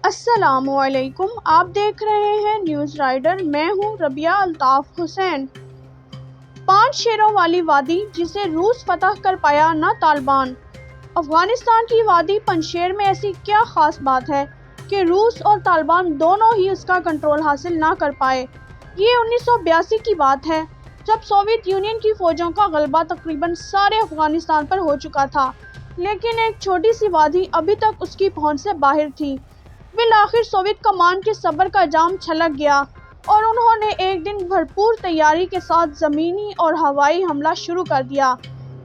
السلام علیکم، آپ دیکھ رہے ہیں نیوز رائڈر۔ میں ہوں ربیہ الطاف حسین۔ 5 شیروں والی وادی جسے روس فتح کر پایا نہ طالبان۔ افغانستان کی وادی پنجشیر میں ایسی کیا خاص بات ہے کہ روس اور طالبان دونوں ہی اس کا کنٹرول حاصل نہ کر پائے؟ یہ 1982 کی بات ہے، جب سوویت یونین کی فوجوں کا غلبہ تقریباً سارے افغانستان پر ہو چکا تھا، لیکن ایک چھوٹی سی وادی ابھی تک اس کی پہنچ سے باہر تھی۔ بالآخر سوویت کمان کے صبر کا جام چھلک گیا اور انہوں نے ایک دن بھرپور تیاری کے ساتھ زمینی اور ہوائی حملہ شروع کر دیا،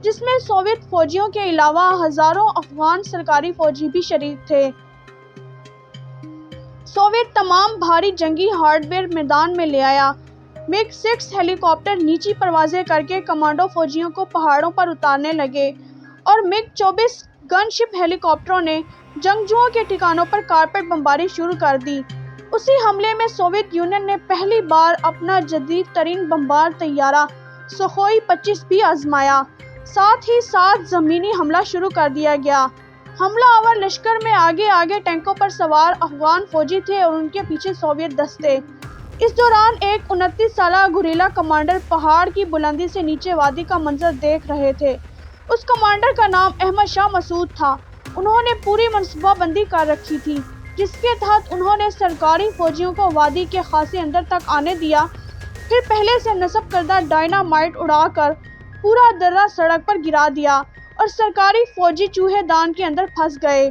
جس میں سوویت فوجیوں کے علاوہ ہزاروں افغان سرکاری فوجی بھی شریک تھے۔ سوویت تمام بھاری جنگی ہارڈ ویئر میدان میں لے آیا۔ MiG-6 ہیلی کاپٹر نیچی پروازیں کر کے کمانڈو فوجیوں کو پہاڑوں پر اتارنے لگے اور MiG-24 گن شپ ہیلی کاپٹروں نے جنگجوؤں کے ٹھکانوں پر کارپیٹ بمباری شروع کر دی۔ اسی حملے میں سوویت یونین نے پہلی بار اپنا جدید ترین بمبار طیارہ سخوئی 25 بھی آزمایا۔ ساتھ ہی ساتھ زمینی حملہ شروع کر دیا گیا۔ حملہ آور لشکر میں آگے آگے ٹینکوں پر سوار افغان فوجی تھے اور ان کے پیچھے سوویت دستے۔ اس دوران ایک 29 سالہ گوریلا کمانڈر پہاڑ کی بلندی سے نیچے وادی کا منظر دیکھ رہے تھے۔ اس کمانڈر کا نام احمد شاہ مسعود تھا۔ انہوں نے پوری منصوبہ بندی کر رکھی تھی، جس کے تحت انہوں نے سرکاری فوجیوں کو وادی کے خاصے اندر تک آنے دیا، پھر پہلے سے نصب کردہ ڈائنامائٹ اڑا کر پورا درہ سڑک پر گرا دیا اور سرکاری فوجی چوہے دان کے اندر پھنس گئے۔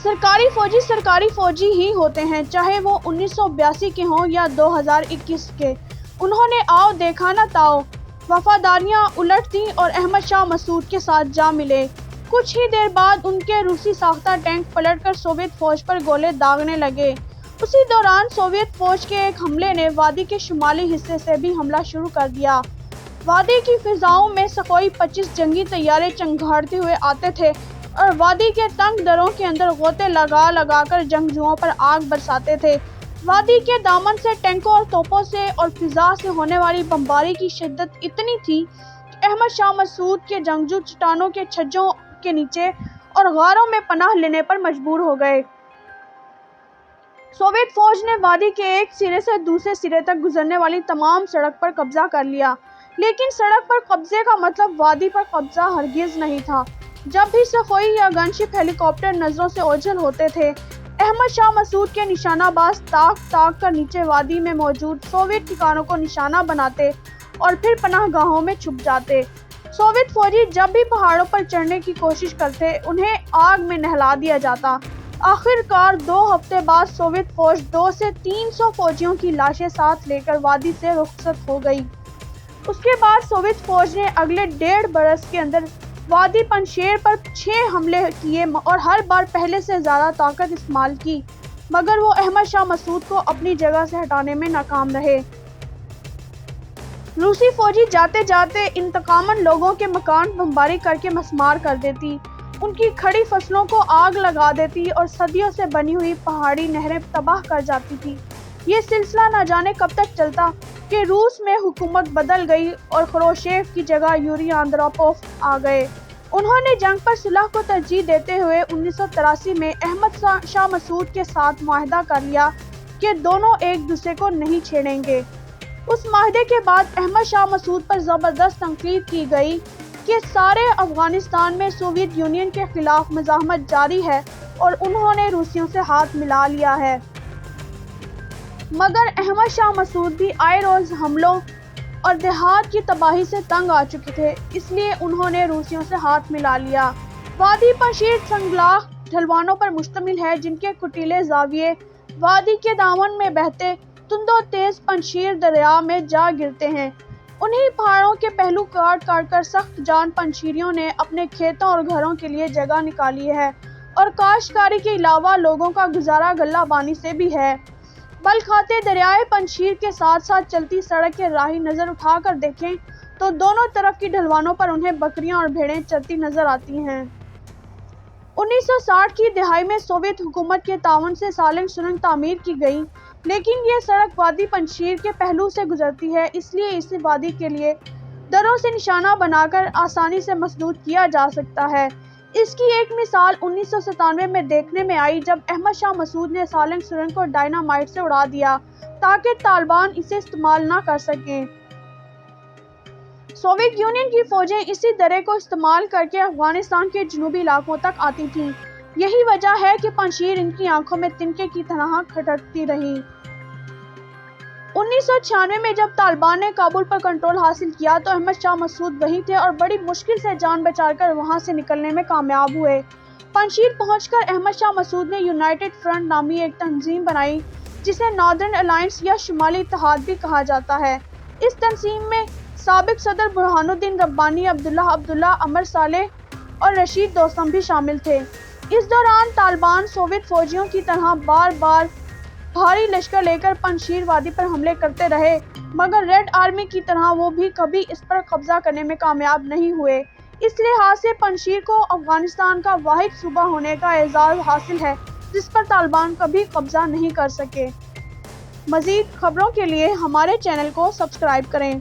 سرکاری فوجی ہی ہوتے ہیں، چاہے وہ 1982 کے ہوں یا 2021 کے۔ انہوں نے آؤ دیکھا نہ تاؤ وفاداریاں الٹ دیں اور احمد شاہ مسعود کے ساتھ جا ملے۔ کچھ ہی دیر بعد ان کے روسی ساختہ ٹینک پلٹ کر سوویت فوج پر گولے داغنے لگے۔ اسی دوران سوویت فوج کے ایک حملے نے وادی کے شمالی حصے سے بھی حملہ شروع کر دیا۔ وادی کی فضاؤں میں سخوئی 25 جنگی طیارے چنگھاڑتے ہوئے آتے تھے اور وادی کے تنگ دروں کے اندر غوطے لگا لگا کر جنگجوؤں پر آگ برساتے تھے۔ وادی کے دامن سے ٹینکوں اور توپوں سے اور فضا سے ہونے والی بمباری کی شدت اتنی تھی کہ احمد شاہ مسعود کے جنگجو چٹانوں کے چھجوں کے نیچے اور غاروں میں پناہ لینے پر مجبور ہو گئے۔ سوویت فوج نے وادی کے ایک سرے سے دوسرے سرے تک گزرنے والی تمام سڑک پر قبضہ کر لیا، لیکن سڑک پر قبضے کا مطلب وادی پر قبضہ ہرگز نہیں تھا۔ جب بھی سخوئی یا گن شپ ہیلی کاپٹر نظروں سے اوجھل ہوتے تھے، احمد شاہ مسعود کے نشانہ باز تاک کر نیچے وادی میں موجود سوویت ٹھکانوں کو نشانہ بناتے اور پھر پناہ گاہوں میں چھپ جاتے۔ سوویت فوجی جب بھی پہاڑوں پر چڑھنے کی کوشش کرتے، انہیں آگ میں نہلا دیا جاتا۔ آخر کار 2 ہفتے بعد سوویت فوج 200 سے 300 فوجیوں کی لاشیں ساتھ لے کر وادی سے رخصت ہو گئی۔ اس کے بعد سوویت فوج نے اگلے 1.5 برس کے اندر وادی پنجشیر پر 6 حملے کیے اور ہر بار پہلے سے زیادہ طاقت استعمال کی، مگر وہ احمد شاہ مسعود کو اپنی جگہ سے ہٹانے میں ناکام رہے۔ روسی فوجی جاتے جاتے انتقاماً لوگوں کے مکان بمباری کر کے مسمار کر دیتی، ان کی کھڑی فصلوں کو آگ لگا دیتی اور صدیوں سے بنی ہوئی پہاڑی نہریں تباہ کر جاتی تھی۔ یہ سلسلہ نہ جانے کب تک چلتا کہ روس میں حکومت بدل گئی اور خروشیف کی جگہ یوری آندروپوف آ گئے۔ انہوں نے جنگ پر صلح کو ترجیح دیتے ہوئے 1983 میں احمد شاہ مسعود کے ساتھ معاہدہ کر لیا کہ دونوں ایک دوسرے کو نہیں چھیڑیں گے۔ اس معاہدے کے بعد احمد شاہ مسعود پر زبردست تنقید کی گئی کہ سارے افغانستان میں سوویت یونین کے خلاف مزاحمت جاری ہے اور انہوں نے روسیوں سے ہاتھ ملا لیا ہے۔ مگر احمد شاہ مسعود بھی آئے روز حملوں اور دیہات کی تباہی سے تنگ آ چکے تھے، اس لیے انہوں نے روسیوں سے ہاتھ ملا لیا۔ وادی پنجشیر سنگلاخ ڈھلوانوں پر مشتمل ہے، جن کے کٹیلے زاویے وادی کے دامن میں بہتے تند و تیز پنجشیر دریا میں جا گرتے ہیں۔ انہی پہاڑوں کے پہلو کاٹ کاٹ کر سخت جان پنجشیریوں نے اپنے کھیتوں اور گھروں کے لیے جگہ نکالی ہے اور کاشتکاری کے علاوہ لوگوں کا گزارا غلہ بانی سے بھی ہے۔ بل کھاتے دریائے پنجشیر کے ساتھ ساتھ چلتی سڑک کے راہی نظر اٹھا کر دیکھیں تو دونوں طرف کی ڈھلوانوں پر انہیں بکریاں اور بھیڑیں چرتی نظر آتی ہیں۔ 1960 کی دہائی میں سوویت حکومت کے تعاون سے سالنگ سرنگ تعمیر کی گئی، لیکن یہ سڑک وادی پنجشیر کے پہلو سے گزرتی ہے، اس لیے اس وادی کے لیے دروں سے نشانہ بنا کر آسانی سے مسدود کیا جا سکتا ہے۔ اس کی ایک مثال 1997 میں دیکھنے میں آئی جب احمد شاہ مسعود نے سالنگ سرنگ کو ڈائنامائٹ سے اڑا دیا تاکہ طالبان اسے استعمال نہ کر سکیں۔ سوویت یونین کی فوجیں اسی درے کو استعمال کرکے افغانستان کے جنوبی علاقوں تک آتی تھیں۔ یہی وجہ ہے کہ پنجشیر ان کی آنکھوں میں تنکے کی طرح کھٹکتی رہی۔ 1996 میں جب طالبان نے کابل پر کنٹرول حاصل کیا تو احمد شاہ مسعود وہیں تھے اور بڑی مشکل سے جان بچا کر وہاں سے نکلنے میں کامیاب ہوئے۔ پنجشیر پہنچ کر احمد شاہ مسعود نے یونائیٹڈ فرنٹ نامی ایک تنظیم بنائی جسے ناردرن الائنس یا شمالی اتحاد بھی کہا جاتا ہے۔ اس تنظیم میں سابق صدر برہان الدین ربانی، عبداللہ عمر صالح اور رشید دوستم بھی شامل تھے۔ اس دوران طالبان سوویت فوجیوں کی طرح بار بار بھاری لشکر لے کر پنجشیر وادی پر حملے کرتے رہے مگر ریڈ آرمی کی طرح وہ بھی کبھی اس پر قبضہ کرنے میں کامیاب نہیں ہوئے۔ اس لحاظ سے پنجشیر کو افغانستان کا واحد صوبہ ہونے کا اعزاز حاصل ہے جس پر طالبان کبھی قبضہ نہیں کر سکے۔ مزید خبروں کے لیے ہمارے چینل کو سبسکرائب کریں۔